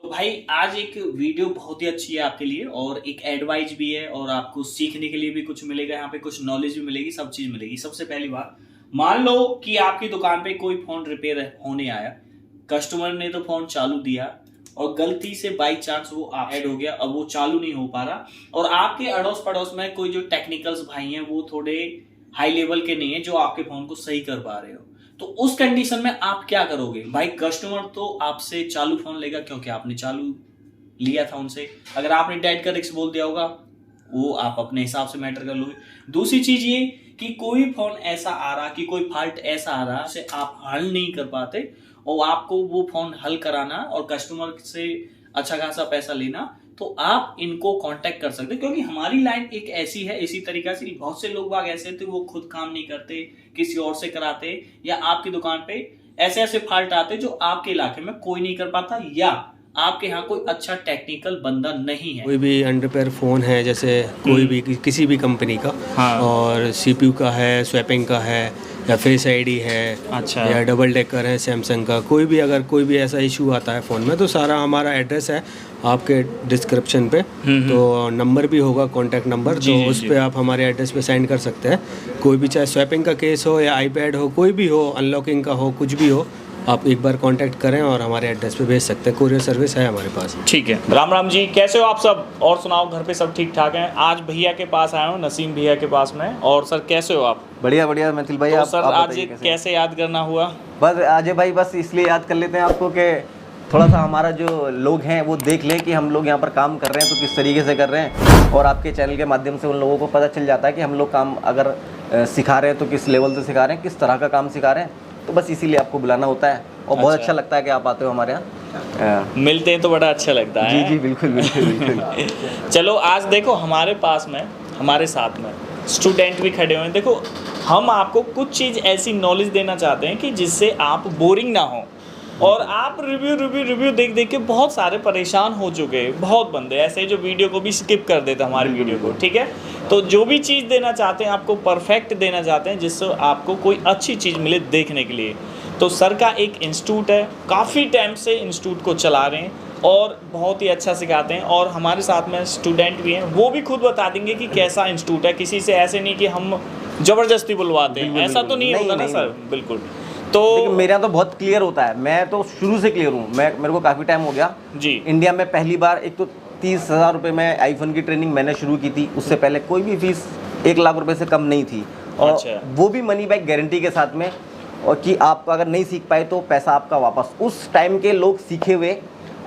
तो भाई आज एक वीडियो बहुत ही अच्छी है आपके लिए और एक एडवाइस भी है और आपको सीखने के लिए भी कुछ मिलेगा, यहाँ पे कुछ नॉलेज भी मिलेगी, सब चीज मिलेगी। सबसे पहली बात, मान लो कि आपकी दुकान पे कोई फोन रिपेयर होने आया, कस्टमर ने तो फोन चालू दिया और गलती से बाई चांस वो ऐड हो गया, अब वो चालू नहीं हो पा रहा और आपके अड़ोस पड़ोस में कोई जो टेक्निकल्स भाई हैं वो थोड़े हाई लेवल के नहीं है जो आपके फोन को सही कर पा रहे हो, तो उस कंडीशन में आप क्या करोगे? भाई कस्टमर तो आपसे चालू फोन लेगा क्योंकि आपने चालू लिया था उनसे। अगर आपने डेड का रिस्क बोल दिया होगा वो आप अपने हिसाब से मैटर कर लोगे। दूसरी चीज ये कि कोई फोन ऐसा आ रहा कि कोई फॉल्ट ऐसा आ रहा जिसे आप हल नहीं कर पाते और आपको वो फोन हल कराना और कस्टमर से अच्छा खासा पैसा लेना, तो आप इनको कांटेक्ट कर सकते हैं क्योंकि हमारी लाइन एक ऐसी है। इसी तरीके से बहुत से लोग बाग ऐसे थे वो खुद काम नहीं करते, किसी और से कराते, या आपकी दुकान पे ऐसे ऐसे फॉल्ट आते जो आपके इलाके में कोई नहीं कर पाता या आपके यहाँ कोई अच्छा टेक्निकल बंदा नहीं है। कोई भी अनरिपेयर फ़ोन है, जैसे कोई भी किसी भी कंपनी का, हाँ। और सीपीयू का है, स्वैपिंग का है, या फेस आईडी है, अच्छा, या डबल डेकर है सैमसंग का, कोई भी अगर कोई भी ऐसा इशू आता है फ़ोन में तो सारा हमारा एड्रेस है आपके डिस्क्रिप्शन पे, तो नंबर भी होगा, कॉन्टैक्ट नंबर, तो उस पर आप हमारे एड्रेस पे सेंड कर सकते हैं। कोई भी चाहे स्वैपिंग का केस हो या आईपैड हो, कोई भी हो, अनलॉकिंग का हो, कुछ भी हो, आप एक बार कांटेक्ट करें और हमारे एड्रेस पे भेज सकते हैं। कोरियर सर्विस है हमारे पास। ठीक है। राम राम जी, कैसे हो आप सब? और सुनाओ, घर पे सब ठीक ठाक हैं? आज भैया के पास आया हूँ, नसीम भैया के पास में। और सर कैसे हो आप? बढ़िया बढ़िया मिथिल भाई। तो आप सर आज कैसे याद करना हुआ? बस अजय भाई, बस इसलिए याद कर लेते हैं आपको कि थोड़ा सा हमारा जो लोग हैं वो देख लें कि हम लोग यहाँ पर काम कर रहे हैं तो किस तरीके से कर रहे हैं, और आपके चैनल के माध्यम से उन लोगों को पता चल जाता है कि हम लोग काम अगर सिखा रहे हैं तो किस लेवल से सिखा रहे हैं, किस तरह का काम सिखा रहे हैं। तो बस इसीलिए आपको बुलाना होता है और बहुत अच्छा लगता है कि आप आते हो हमारे यहाँ, मिलते हैं तो बड़ा अच्छा लगता है। जी जी बिल्कुल बिल्कुल बिल्कुल। चलो आज देखो हमारे पास में, हमारे साथ में स्टूडेंट भी खड़े हुए हैं। देखो हम आपको कुछ चीज़ ऐसी नॉलेज देना चाहते हैं कि जिससे आप बोरिंग ना हो, और आप रिव्यू देख देख के बहुत सारे परेशान हो चुके हैं। बहुत बंदे ऐसे जो वीडियो को भी स्किप कर देते हैं हमारी वीडियो को, ठीक है। तो जो भी चीज़ देना चाहते हैं आपको परफेक्ट देना चाहते हैं जिससे आपको कोई अच्छी चीज़ मिले देखने के लिए। तो सर का एक इंस्टीट्यूट है, काफ़ी टाइम से इंस्टीट्यूट को चला रहे हैं और बहुत ही अच्छा सिखाते हैं, और हमारे साथ में स्टूडेंट भी हैं, वो भी खुद बता देंगे कि कैसा इंस्टीट्यूट है। किसी से ऐसे नहीं कि हम ज़बरदस्ती बुलवाते हैं, ऐसा तो नहीं होता ना सर? बिल्कुल। तो मेरे यहाँ तो बहुत क्लियर होता है, मैं तो शुरू से क्लियर हूँ। मेरे को काफ़ी टाइम हो गया जी इंडिया में। पहली बार एक तो 30,000 रुपये में आईफोन की ट्रेनिंग मैंने शुरू की थी। उससे पहले कोई भी फीस 1 लाख रुपए से कम नहीं थी, और अच्छा। वो भी मनी बैक गारंटी के साथ में, और कि आप अगर नहीं सीख पाए तो पैसा आपका वापस। उस टाइम के लोग सीखे हुए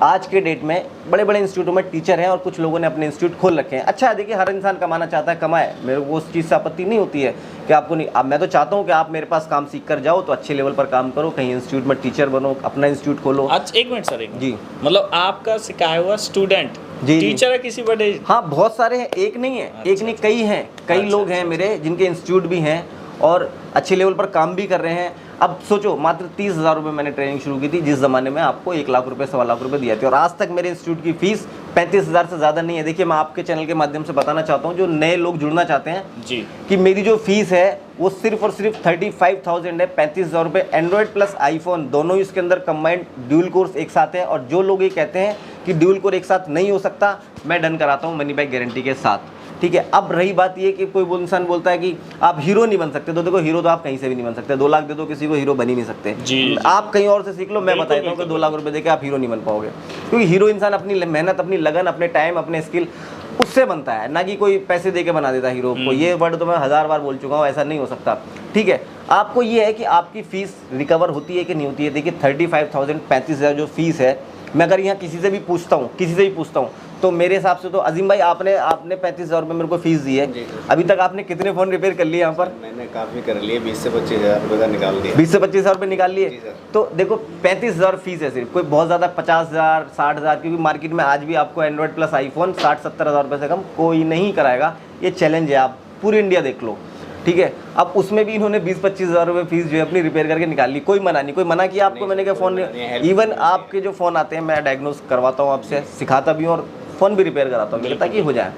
आज के डेट में बड़े बड़े इंस्टीट्यूटों में टीचर हैं और कुछ लोगों ने अपने इंस्टीट्यूट खोल रखे हैं। अच्छा है, देखिए हर इंसान कमाना चाहता है, कमाए, मेरे को उस चीज़ से आपत्ति नहीं होती है कि आपको नहीं। अब मैं तो चाहता हूँ कि आप मेरे पास काम सीख कर जाओ तो अच्छे लेवल पर काम करो, कहीं इंस्टीट्यूट में टीचर बनो, अपना इंस्टीट्यूट खोलो। अच्छा एक मिनट सर, एक जी, मतलब आपका सिखाया हुआ स्टूडेंट जी टीचर है किसी बड़े? हाँ बहुत सारे हैं, एक नहीं है। अच्छा, एक नहीं, कई हैं, कई लोग हैं मेरे जिनके इंस्टीट्यूट भी हैं और अच्छे लेवल पर काम भी कर रहे हैं। अब सोचो, मात्र 30,000 रुपये मैंने ट्रेनिंग शुरू की थी, जिस ज़माने में आपको 1 लाख रुपये 1.25 लाख रुपये दिए थे, और आज तक मेरे इंस्टीट्यूट की फीस 35,000 से ज़्यादा नहीं है। देखिए मैं आपके चैनल के माध्यम से बताना चाहता हूँ, जो नए लोग जुड़ना चाहते हैं जी, कि मेरी जो फीस है वो सिर्फ और सिर्फ 35,000 है। 35,000 रुपये, एंड्रॉयड प्लस आईफोन दोनों इसके अंदर कंबाइंड ड्यूल कोर्स एक साथ है। और जो लोग ये कहते हैं कि ड्यूल कोर्स एक साथ नहीं हो सकता, मैं डन कराता हूँ मनी बैक गारंटी के साथ, ठीक है। अब रही बात ये कि कोई इंसान बोलता है कि आप हीरो नहीं बन सकते, तो देखो हीरो तो आप कहीं से भी नहीं बन सकते। 2 लाख दे दो किसी को, हीरो बन ही नहीं सकते जी। आप कहीं और से सीख लो, मैं बताता हूँ कि 2 लाख रुपए देके आप हीरो नहीं बन पाओगे, क्योंकि हीरो इंसान अपनी मेहनत, अपनी लगन, अपने टाइम, अपने स्किल उससे बनता है, ना कि कोई पैसे दे के बना देता हीरो को। ये वर्ड तो मैं 1000 बार बोल चुका हूँ, ऐसा नहीं हो सकता, ठीक है। आपको ये है कि आपकी फीस रिकवर होती है कि नहीं होती है। देखिए 35,000 35,000 जो फीस है, मैं अगर यहाँ किसी से भी पूछता हूँ तो मेरे हिसाब से तो अजीम भाई आपने 35,000 रुपये मेरे को फीस दी है। अभी तक आपने कितने फ़ोन रिपेयर कर लिए यहाँ पर? मैंने काफ़ी कर लिए, 20 से 25,000 रुपये का निकाल दिया। 20 से 25,000 रुपये निकाल लिए। तो देखो 35,000 फीस है सिर्फ, कोई बहुत ज़्यादा 50,000 60,000, क्योंकि मार्केट में आज भी आपको एंड्रॉयड प्लस आईफोन 60-70,000 रुपये से कम कोई नहीं कराएगा। ये चैलेंज है, आप पूरी इंडिया देख लो, ठीक है। अब उसमें भी इन्होंने 20-25,000 रुपये फीस जो है अपनी रिपेयर करके निकाल ली। कोई मना नहीं, कोई मना किया आपको? मैंने कहा फ़ोन, इवन आपके जो फ़ोन आते हैं मैं डायग्नोस करवाता हूँ आपसे, सिखाता भी हूँ और फ़ोन भी रिपेयर कराता हूँ ताकि हो जाए।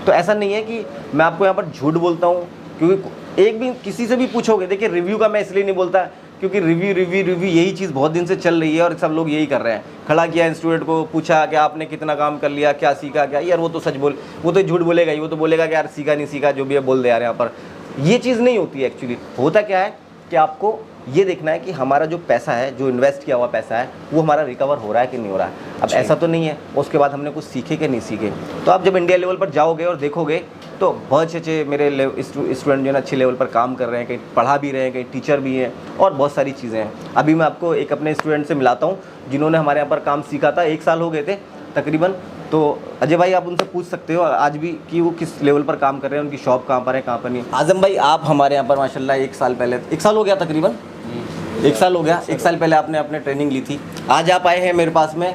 तो ऐसा नहीं है कि मैं आपको यहाँ पर झूठ बोलता हूँ, क्योंकि एक भी किसी से भी पूछोगे, देखिए रिव्यू का मैं इसलिए नहीं बोलता क्योंकि रिव्यू यही चीज़ बहुत दिन से चल रही है और सब लोग यही कर रहे हैं। खड़ा किया स्टूडेंट को, पूछा कि आपने कितना काम कर लिया, क्या सीखा, क्या। यार वो तो सच बोल, वो तो झूठ बोलेगा ही, वो तो बोलेगा कि यार सीखा नहीं सीखा, जो भी है बोल दे यार। यहाँ पर ये चीज़ नहीं होती है। एक्चुअली होता क्या है कि आपको ये देखना है कि हमारा जो पैसा है, जो इन्वेस्ट किया हुआ पैसा है, वो हमारा रिकवर हो रहा है कि नहीं हो रहा है। अब ऐसा तो नहीं है उसके बाद हमने कुछ सीखे कि नहीं सीखे। तो आप जब इंडिया लेवल पर जाओगे और देखोगे तो बहुत अच्छे मेरे स्टूडेंट जो है अच्छे लेवल पर काम कर रहे हैं, कहीं पढ़ा भी रहे हैं, कहीं टीचर भी हैं और बहुत सारी चीज़ें हैं। अभी मैं आपको एक अपने स्टूडेंट से मिलाता हूँ जिन्होंने हमारे यहाँ पर काम सीखा था, 1 साल हो गए थे तकरीबन। तो अजय भाई आप उनसे पूछ सकते हो आज भी कि वो किस लेवल पर काम कर रहे हैं, उनकी शॉप कहाँ पर है, कहाँ पर नहीं। आजम भाई आप हमारे यहाँ पर माशाल्लाह 1 साल पहले, 1 साल हो गया तकरीबन, 1 साल हो गया, 1 साल पहले आपने अपने ट्रेनिंग ली थी। आज आप आए हैं मेरे पास में,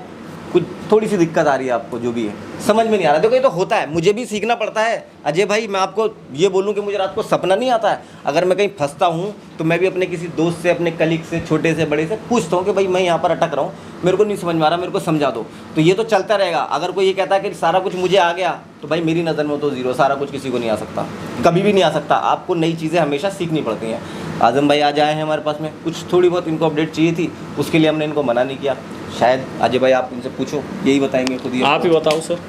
कुछ थोड़ी सी दिक्कत आ रही है आपको, जो भी है समझ में नहीं आ रहा। देखो ये तो होता है, मुझे भी सीखना पड़ता है। अजय भाई मैं आपको ये बोलूँ कि मुझे रात को सपना नहीं आता है। अगर मैं कहीं फंसता हूँ तो मैं भी अपने किसी दोस्त से, अपने कलीग से, छोटे से बड़े से पूछता हूँ कि भाई मैं यहाँ पर अटक रहा हूँ, मेरे को नहीं समझ में आ रहा, मेरे को समझा दो। तो ये तो चलता रहेगा। अगर कोई ये कहता है कि सारा कुछ मुझे आ गया तो भाई मेरी नज़र में तो ज़ीरो, सारा कुछ किसी को नहीं आ सकता, कभी भी नहीं आ सकता। आपको नई चीज़ें हमेशा सीखनी पड़ती हैं। आजम भाई आज आए हैं हमारे पास में, कुछ थोड़ी बहुत इनको अपडेट चाहिए थी, उसके लिए हमने इनको मना नहीं किया। शायद अजय भाई आप इनसे पूछो, यही बताएंगे खुद ही। आप ही बताओ सर,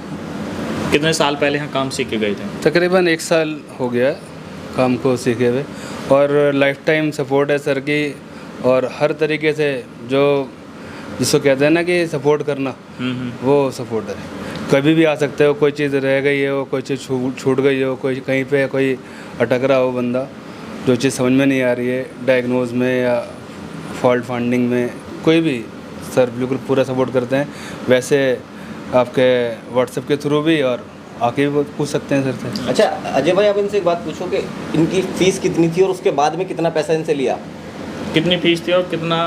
कितने साल पहले यहाँ काम सीख के गए थे? तकरीबन 1 साल हो गया काम को सीखे हुए और लाइफ टाइम सपोर्ट है सर की। और हर तरीके से जो जिसको कहते हैं ना कि सपोर्ट करना, वो सपोर्ट है। कभी भी आ सकते हो, कोई चीज़ रह गई हो, कोई चीज़ छूट गई हो, कोई कहीं पे कोई अटक रहा हो बंदा, जो चीज़ समझ में नहीं आ रही है डायग्नोज में या फॉल्ट फाइंडिंग में, कोई भी सर बिल्कुल पूरा सपोर्ट करते हैं। वैसे आपके व्हाट्सएप के थ्रू भी और आके भी पूछ सकते हैं सर से। अच्छा अजय भाई आप इनसे एक बात पूछो कि इनकी फ़ीस कितनी थी और उसके बाद में कितना पैसा इनसे लिया? कितनी फीस थी और कितना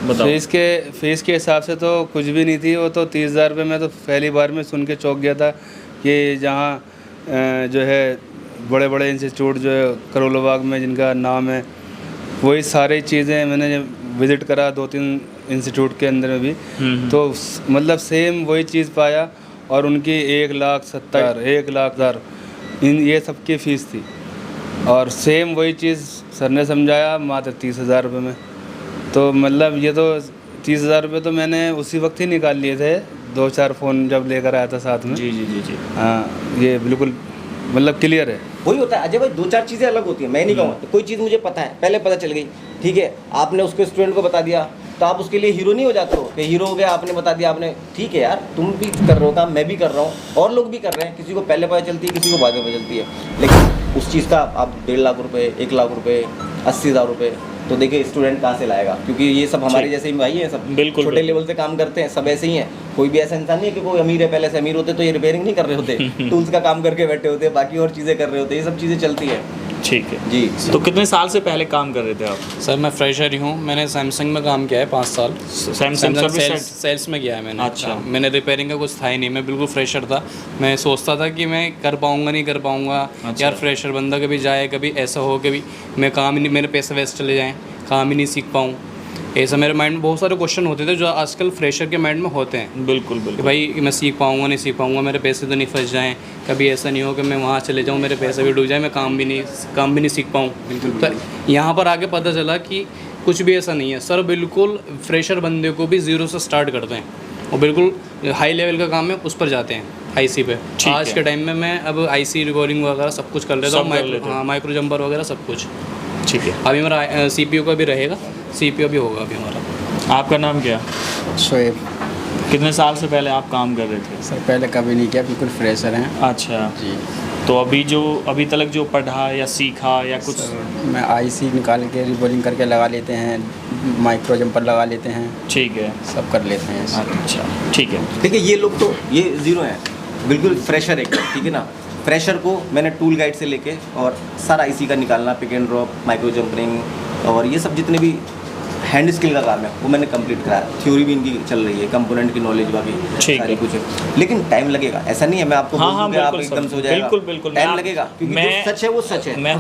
बताओ? फीस के हिसाब से तो कुछ भी नहीं थी। वो तो 30,000 रुपये मैं तो पहली बार में सुन के चौंक गया था कि जहाँ जो है बड़े बड़े इंस्टीट्यूट जो है करोल बाग में जिनका नाम है, वही सारी चीज़ें मैंने विज़िट करा 2-3 इंस्टीट्यूट के अंदर में भी, तो मतलब सेम वही चीज़ पाया। और उनकी 1,70,000 1,00,000 ये सब की फ़ीस थी और सेम वही चीज़ सर ने समझाया मात्र 30,000 रुपये में। तो मतलब ये तो 30,000 रुपये तो मैंने उसी वक्त ही निकाल लिए थे, 2-4 फ़ोन जब लेकर आया था साथ में। जी जी जी जी हाँ, ये बिल्कुल मतलब क्लियर है। वही होता है अजय भाई, 2-4 चीज़ें अलग होती हैं। मैं नहीं कहूँगा कोई चीज़ मुझे पता है, पहले पता चल गई, ठीक है, आपने उसको स्टूडेंट को बता दिया तो आप उसके लिए हीरो नहीं हो जाते हो कि हीरो हो गया, आपने बता दिया आपने। ठीक है यार, तुम भी कर रहे हो काम, मैं भी कर रहा हूँ और लोग भी कर रहे हैं। किसी को पहले पता चलती है, किसी को बाद में पता चलती है, लेकिन उस चीज़ का आप 1.5 लाख रुपये, 1 लाख रुपये, 80,000 रुपये, तो देखिए स्टूडेंट कहाँ से लाएगा? क्योंकि ये सब हमारे जैसे ही भाई हैं, सब बिल्कुल छोटे लेवल से काम करते हैं, सब ऐसे ही हैं। कोई भी ऐसा इंसान नहीं है कि कोई अमीर है, पहले से अमीर होते तो ये रिपेयरिंग नहीं कर रहे होते, टूल्स का काम करके बैठे होते, बाकी और चीज़ें कर रहे होते, ये सब चीज़ें चलती हैं। ठीक है जी। तो कितने साल से पहले काम कर रहे थे आप? सर मैं फ्रेशर ही हूँ। मैंने सैमसंग में काम किया है 5 साल। सैमसंग सर्विस सेल्स में किया है मैंने। अच्छा। मैंने रिपेयरिंग का कुछ था ही नहीं, मैं बिल्कुल फ्रेशर था। मैं सोचता था कि मैं कर पाऊँगा नहीं कर पाऊँगा। अच्छा। यार फ्रेशर बंदा कभी जाए, कभी ऐसा हो, कभी मैं काम ही नहीं, मेरे पैसे वेस्ट चले जाएँ, काम ही नहीं सीख पाऊँ, ऐसा मेरे माइंड में बहुत सारे क्वेश्चन होते थे जो आजकल फ्रेशर के माइंड में होते हैं। बिल्कुल कि बिल्कुल भाई मैं सीख पाऊँगा नहीं सीख पाऊँगा, मेरे पैसे तो नहीं फंस जाएँ, कभी ऐसा नहीं हो कि मैं वहाँ चले जाऊँ, मेरे पैसे भी डूब जाए, मैं काम भी नहीं सीख पाऊँ। तो यहाँ पर आके पता चला कि कुछ भी ऐसा नहीं है सर। बिल्कुल फ्रेशर बंदे को भी ज़ीरो से स्टार्ट करते हैं और बिल्कुल हाई लेवल का काम है उस पर जाते हैं, आईसी पे। आज के टाइम में मैं अब आईसी रिकॉर्डिंग वगैरह सब कुछ कर लेता हूँ, माइक्रो जंपर वगैरह सब कुछ। ठीक है। अभी मेरा सीपीयू का भी रहेगा, सीपीयू भी होगा अभी हमारा। आपका नाम क्या? शोएब। कितने साल से पहले आप काम कर रहे थे? सर पहले कभी नहीं किया, बिल्कुल फ्रेशर हैं। अच्छा जी। तो अभी तक जो पढ़ा या सीखा या कुछ? सर मैं आईसी निकाल के रिबोलिंग करके लगा लेते हैं, माइक्रो जंपर लगा लेते हैं, ठीक है, सब कर लेते हैं। अच्छा ठीक है। देखिए ये लोग तो ये ज़ीरो हैं, बिल्कुल फ्रेशर एक, ठीक है ना। फ्रेशर को मैंने टूल गाइड से लेके और सारा इसी का निकालना, पिक एंड ड्रॉप, माइक्रो जंपरिंग और ये सब जितने भी हैंड स्किल का काम है वो मैंने कंप्लीट कराया। थ्योरी भी इनकी चल रही है, कंपोनेंट की नॉलेज बाकी सारी कुछ है, लेकिन टाइम लगेगा। ऐसा नहीं है मैं आपको हाँ बोल दूंगा आप एकदम से हो जाएगा, बिल्कुल टाइम लगेगा, क्योंकि जो सच है वो सच है। मैं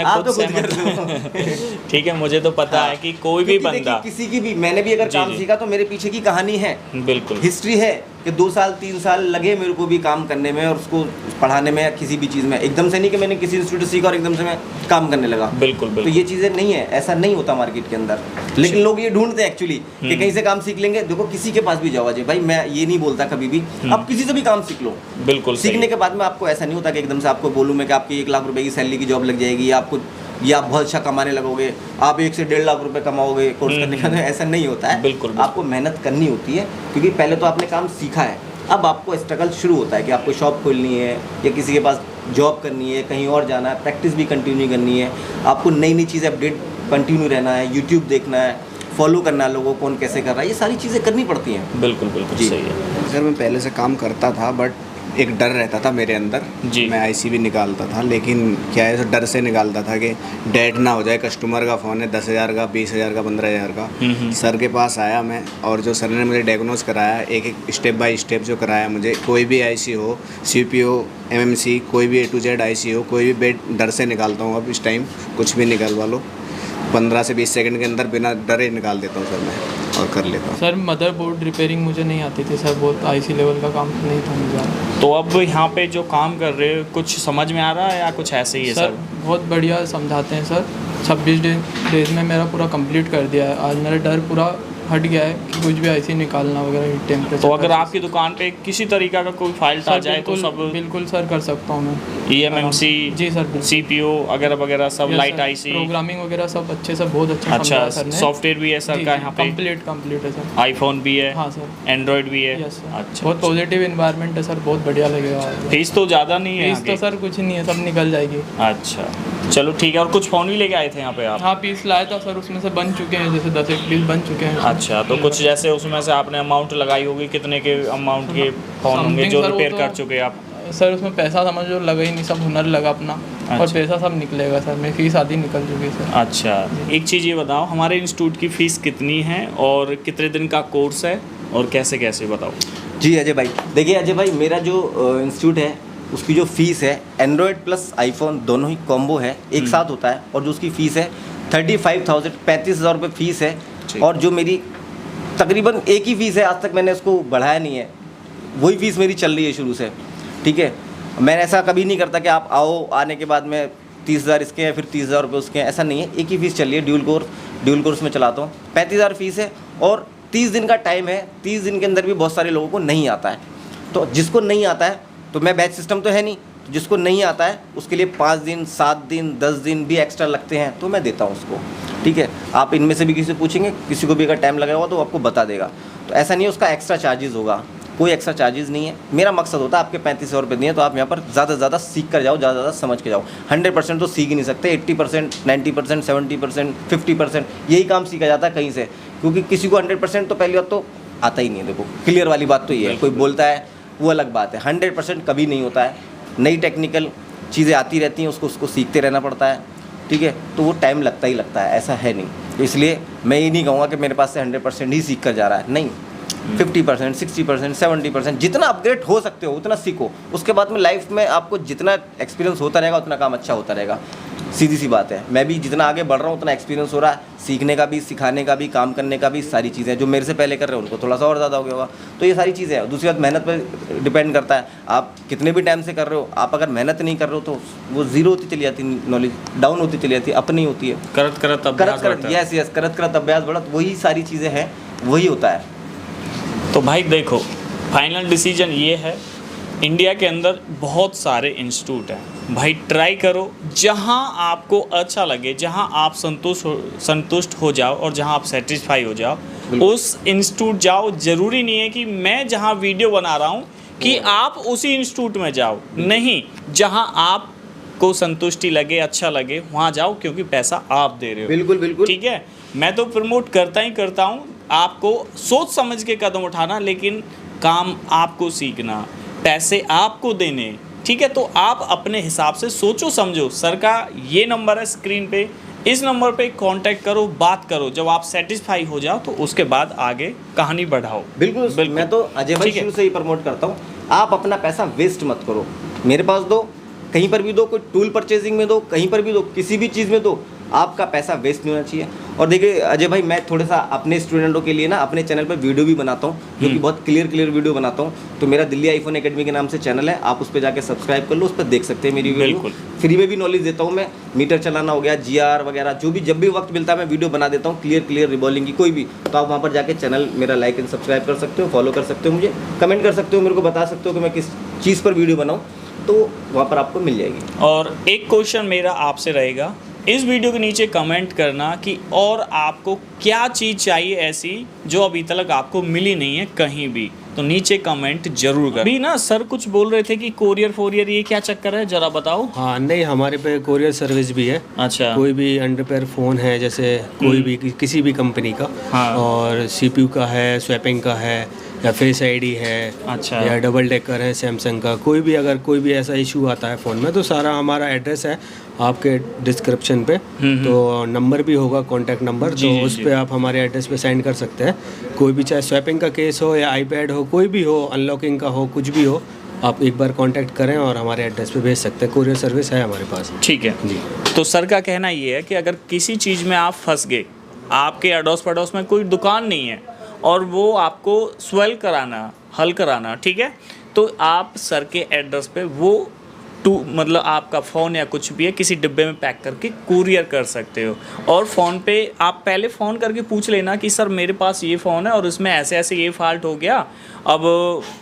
आप खुद तो खुद सहमत कर रहे हूँ। ठीक है, मुझे तो पता है कि कोई भी बंदा, किसी की भी, मैंने भी अगर काम सीखा तो मेरे पीछे की कहानी है, बिल्कुल हिस्ट्री है कि 2 साल 3 साल लगे मेरे को भी काम करने में और उसको पढ़ाने में या किसी भी चीज़ में। एकदम से नहीं कि मैंने किसी इंस्टीट्यूट से सीखा और एकदम से मैं काम करने लगा। बिल्कुल तो बिल्कुल। ये चीज़ें नहीं है, ऐसा नहीं होता मार्केट के अंदर। लेकिन लोग ये ढूंढते हैं एक्चुअली कि कहीं से काम सीख लेंगे। देखो किसी के पास भी जाओ अजय भाई, मैं ये नहीं बोलता कभी भी आप किसी से भी काम सीख लो। बिल्कुल सही। सीखने के बाद में आपको ऐसा नहीं होता कि एकदम से आपको बोलूँ मैं कि आपकी 1 लाख रुपए की सैलरी की जॉब लग जाएगी या आपको या आप बहुत अच्छा कमाने लगोगे, आप 1 से 1.5 लाख रुपए कमाओगे कोर्स करने का। ऐसा नहीं होता है। बिल्कुल, बिल्कुल। आपको मेहनत करनी होती है, क्योंकि पहले तो आपने काम सीखा है, अब आपको स्ट्रगल शुरू होता है कि आपको शॉप खोलनी है या किसी के पास जॉब करनी है, कहीं और जाना है, प्रैक्टिस भी कंटिन्यू करनी है, आपको नई नई चीज़ें अपडेट कंटिन्यू रहना है, यूट्यूब देखना है, फॉलो करना है लोगों कौन कैसे कर रहा है, ये सारी चीज़ें करनी पड़ती हैं। बिल्कुल बिल्कुल जी। सही है। सर मैं पहले से काम करता था, बट एक डर रहता था मेरे अंदर। जी। मैं आईसी भी निकालता था, लेकिन क्या है, डर से निकालता था कि डेट ना हो जाए, कस्टमर का फ़ोन है 10,000 का, 20,000 का, 15,000 का। सर के पास आया मैं, और जो सर ने मुझे डायग्नोज कराया, एक एक स्टेप बाय स्टेप जो कराया मुझे, कोई भी आईसी हो, सीपीयू, एमएमसी, कोई भी A to Z आईसी हो, कोई भी बेड डर से निकालता हूँ। अब इस टाइम कुछ भी निकलवा लो, 15 से 20 सेकंड के अंदर बिना डरे निकाल देता हूँ सर मैं, और कर लेता हूँ। सर मदरबोर्ड रिपेयरिंग मुझे नहीं आती थी सर, बहुत आईसी लेवल का काम नहीं था मुझे। तो अब यहाँ पे जो काम कर रहे हो कुछ समझ में आ रहा है या कुछ ऐसे ही है सर बहुत बढ़िया समझाते हैं सर। 26 डेज में मेरा पूरा कंप्लीट कर दिया है। आज मेरा डर पूरा हट गया है कि कुछ भी ऐसे ही निकालना वगैरह टेम्परेचर। तो अगर आपकी दुकान पे किसी तरीका का कोई फाल्ट आ जाए तो सब बिल्कुल सर कर सकता हूँ मैं। EMMC, जी सर बिल्कुल। CPU वगैरह वगैरह सब, Yes, light sir. IC, programming वगैरह सब अच्छे से बहुत अच्छा समझाया सर अच्छा ने। सॉफ्टवेयर भी है सर का यहाँ पे, कंप्लीट है सर। आईफोन भी है, हाँ सर। एंड्रॉयड भी है। Yes sir. अच्छा बहुत पॉजिटिव इन्वायरमेंट है सर, बहुत बढ़िया लगेगा। फीस तो ज़्यादा नहीं है फीस तो आगे? सर कुछ नहीं है, सब निकल जाएगी। अच्छा चलो ठीक है। और कुछ फ़ोन भी लेके आए थे यहाँ पे आप? हाँ पीस लाया था सर, उसमें से बन चुके हैं, जैसे 10 एक पीस बन चुके हैं। अच्छा तो कुछ जैसे उसमें से आपने अमाउंट लगाई होगी, कितने के अमाउंट के फ़ोन होंगे Something जो सर, वो रिपेयर तो- कर चुके आप? सर उसमें पैसा समझ लो लगा ही नहीं, सब हुनर लगा अपना। और अच्छा। पैसा सब निकलेगा सर, मेरी फीस आधी निकल चुकी सर। अच्छा एक चीज़ ये बताओ, हमारे इंस्टीट्यूट की फ़ीस कितनी है और कितने दिन का कोर्स है और कैसे कैसे बताओ? जी अजय भाई, देखिए अजय भाई, मेरा जो इंस्टीट्यूट है उसकी जो फ़ीस है, एंड्रॉयड प्लस आईफोन दोनों ही कॉम्बो है, एक साथ होता है। और जो उसकी फ़ीस है 35,000, 35,000 रुपये फ़ीस है। और जो मेरी तकरीबन एक ही फ़ीस है, आज तक मैंने इसको बढ़ाया नहीं है, वही फ़ीस मेरी चल रही है शुरू से। ठीक है, मैंने ऐसा कभी नहीं करता कि आप आओ, आने के बाद में 30,000 इसके हैं फिर 30,000 रुपये उसके हैं, ऐसा नहीं है। एक ही फ़ीस चल रही है, ड्यूल कोर्स में चलाता हूँ। 35,000 फ़ीस है और 30 दिन का टाइम है। 30 दिन के अंदर भी बहुत सारे लोगों को नहीं आता है, तो जिसको नहीं आता है, तो मैं बैच सिस्टम तो है नहीं, तो जिसको नहीं आता है उसके लिए 5 दिन, 7 दिन, 10 दिन भी एक्स्ट्रा लगते हैं, तो मैं देता हूँ उसको। ठीक है, आप इनमें से भी किसी से पूछेंगे, किसी को भी अगर टाइम लगा होगा तो आपको बता देगा। तो ऐसा नहीं है उसका एक्स्ट्रा चार्जेस होगा, कोई एक्स्ट्रा चार्जेस नहीं है। मेरा मकसद होता है आपके 3500 रुपये दिए तो आप यहाँ पर ज़्यादा से ज़्यादा सीख कर जाओ, ज़्यादा से ज़्यादा समझ के जाओ। 100% तो सीख ही नहीं सकते, 80%, 90%, 70%, 50% यही काम सीखा जाता है कहीं से, क्योंकि किसी को 100% तो पहली बात तो आता ही नहीं है। देखो क्लियर वाली बात तो ये है, कोई बोलता है वो अलग बात है, 100% कभी नहीं होता है। नई टेक्निकल चीज़ें आती रहती हैं, उसको सीखते रहना पड़ता है। ठीक है, तो वो टाइम लगता ही लगता है, ऐसा है नहीं। तो इसलिए मैं ये नहीं कहूँगा कि मेरे पास से 100% ही सीख कर जा रहा है, नहीं। 50%, 60%, 70% जितना अपग्रेड हो सकते हो उतना सीखो। उसके बाद में लाइफ में आपको जितना एक्सपीरियंस होता रहेगा उतना काम अच्छा होता रहेगा। सीधी सी बात है, मैं भी जितना आगे बढ़ रहा हूँ उतना एक्सपीरियंस हो रहा है, सीखने का भी, सिखाने का भी, काम करने का भी, सारी चीज़ें। जो मेरे से पहले कर रहे हैं उनको थोड़ा सा और ज़्यादा हो गया होगा। तो ये सारी चीज़ें हैं। दूसरी बात, मेहनत पर डिपेंड करता है, आप कितने भी टाइम से कर रहे हो। आप अगर मेहनत नहीं कर रहे हो तो वो ज़ीरो होती चली जाती, नॉलेज डाउन होती चली जाती है, अपनी होती है। करत करत अभ्यास बढ़ता है। यस करत अभ्यास बढ़त, वही सारी चीज़ें हैं, वही होता है। तो भाई देखो, फाइनल डिसीजन ये है, इंडिया के अंदर बहुत सारे इंस्टीट्यूट हैं भाई, ट्राई करो जहां आपको अच्छा लगे, जहां आप संतुष्ट हो जाओ और जहां आप सेटिस्फाई हो जाओ, उस इंस्टीट्यूट जाओ। ज़रूरी नहीं है कि मैं जहां वीडियो बना रहा हूं कि आप उसी इंस्टीट्यूट में जाओ, नहीं, जहां आप को संतुष्टि लगे, अच्छा लगे, वहाँ जाओ, क्योंकि पैसा आप दे रहे हो। बिल्कुल बिल्कुल ठीक है, मैं तो प्रमोट करता ही करता हूँ, आपको सोच समझ के कदम उठाना, लेकिन काम आपको सीखना, पैसे आपको देने। ठीक है, तो आप अपने हिसाब से सोचो समझो। सर का ये नंबर है स्क्रीन पे, इस नंबर पे कांटेक्ट करो, बात करो। जब आप सेटिस्फाई हो जाओ तो उसके बाद आगे कहानी बढ़ाओ। बिल्कुल। मैं तो अजय भाई शुरू से ही प्रमोट करता हूँ, आप अपना पैसा वेस्ट मत करो। मेरे पास दो, कहीं पर भी दो, कोई टूल परचेजिंग में दो, कहीं पर भी दो, किसी भी चीज़ में दो, आपका पैसा वेस्ट नहीं होना चाहिए। और देखिए अजय भाई, मैं थोड़ा सा अपने स्टूडेंटों के लिए ना अपने चैनल पर वीडियो भी बनाता हूँ, जो कि बहुत क्लियर वीडियो बनाता हूँ। तो मेरा दिल्ली आईफोन एकेडमी के नाम से चैनल है, आप उस पर जाके सब्सक्राइब कर लो, उस पर देख सकते हैं मेरी वीडियो। फ्री में भी नॉलेज देता हूँ मैं, मीटर चलाना हो गया, GR वगैरह, जो भी जब भी वक्त मिलता है मैं वीडियो बना देता हूँ, क्लियर रिबॉलिंग की कोई भी। तो आप वहाँ पर जाके चैनल मेरा लाइक एंड सब्सक्राइब कर सकते हो, फॉलो कर सकते हो, मुझे कमेंट कर सकते हो, मेरे को बता सकते हो कि मैं किस चीज़ पर वीडियो बनाऊँ, तो वहाँ पर आपको मिल जाएगी। और एक क्वेश्चन मेरा आपसे रहेगा, इस वीडियो के नीचे कमेंट करना कि और आपको क्या चीज़ चाहिए ऐसी जो अभी तक आपको मिली नहीं है कहीं भी, तो नीचे कमेंट जरूर कर। अभी ना सर कुछ बोल रहे थे कि कोरियर ये क्या चक्कर है, जरा बताओ। हाँ नहीं, हमारे पे कोरियर सर्विस भी है। अच्छा। कोई भी अंडरपेयर फ़ोन है, जैसे कोई भी किसी भी कंपनी का, हाँ। और CPU का है, स्वैपिंग का है, या फेस ID है, अच्छा, या डबल डेकर है सैमसंग का, कोई भी अगर कोई भी ऐसा इशू आता है फ़ोन में, तो सारा हमारा एड्रेस है आपके डिस्क्रिप्शन पे, तो नंबर भी होगा, कॉन्टैक्ट नंबर, तो उस पर आप हमारे एड्रेस पे सेंड कर सकते हैं। कोई भी, चाहे स्वैपिंग का केस हो या iPad हो, कोई भी हो, अनलॉकिंग का हो, कुछ भी हो, आप एक बार कांटेक्ट करें और हमारे एड्रेस पे भेज सकते हैं। कोरियर सर्विस है हमारे पास। ठीक है जी। तो सर का कहना ये है कि अगर किसी चीज़ में आप फंस गए, आपके अड़ोस पड़ोस में कोई दुकान नहीं है और वो आपको हल कराना, ठीक है, तो आप सर के एड्रेस पे वो मतलब आपका फ़ोन या कुछ भी है किसी डिब्बे में पैक करके कुरियर कर सकते हो। और फ़ोन पे आप पहले फ़ोन करके पूछ लेना कि सर मेरे पास ये फ़ोन है और इसमें ऐसे ये फ़ाल्ट हो गया, अब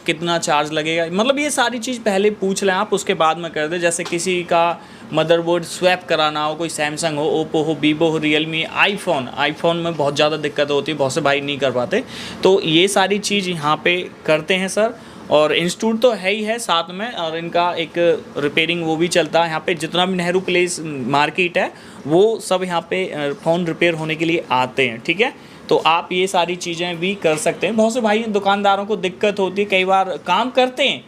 कितना चार्ज लगेगा, मतलब ये सारी चीज़ पहले पूछ लें आप, उसके बाद में कर दें। जैसे किसी का मदरबोर्ड स्वैप कराना हो, कोई सैमसंग हो, ओप्पो हो, वीवो हो, रियलमी, आईफोन में बहुत ज़्यादा दिक्कत होती है, बहुत से भाई नहीं कर पाते, तो ये सारी चीज़ यहाँ पे करते हैं सर। और इंस्टीट्यूट तो है ही है साथ में, और इनका एक रिपेयरिंग वो भी चलता है यहाँ पे। जितना भी नेहरू प्लेस मार्केट है वो सब यहाँ पे फ़ोन रिपेयर होने के लिए आते हैं, ठीक है। तो आप ये सारी चीज़ें भी कर सकते हैं। बहुत से भाई दुकानदारों को दिक्कत होती है, कई बार काम करते हैं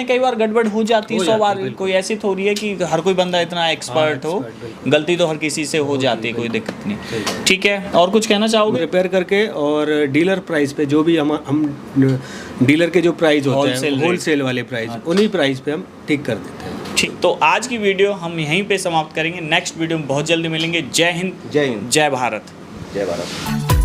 कई बार गड़बड़ हो जाती है 100 बार। कोई ऐसी थोड़ी है कि हर कोई बंदा इतना एक्सपर्ट हो, गलती तो हर किसी से हो जाती है, कोई दिक्कत नहीं। ठीक है, और कुछ कहना चाहोगे? रिपेयर करके और डीलर प्राइस पे, जो भी हम डीलर के जो प्राइस होते हैं, होलसेल वाले प्राइस, उन्हीं प्राइस पे हम ठीक कर देते हैं। ठीक, तो आज की वीडियो हम यहीं पे समाप्त करेंगे। नेक्स्ट वीडियो में बहुत जल्दी मिलेंगे। जय हिंद, जय हिंद, जय भारत, जय भारत।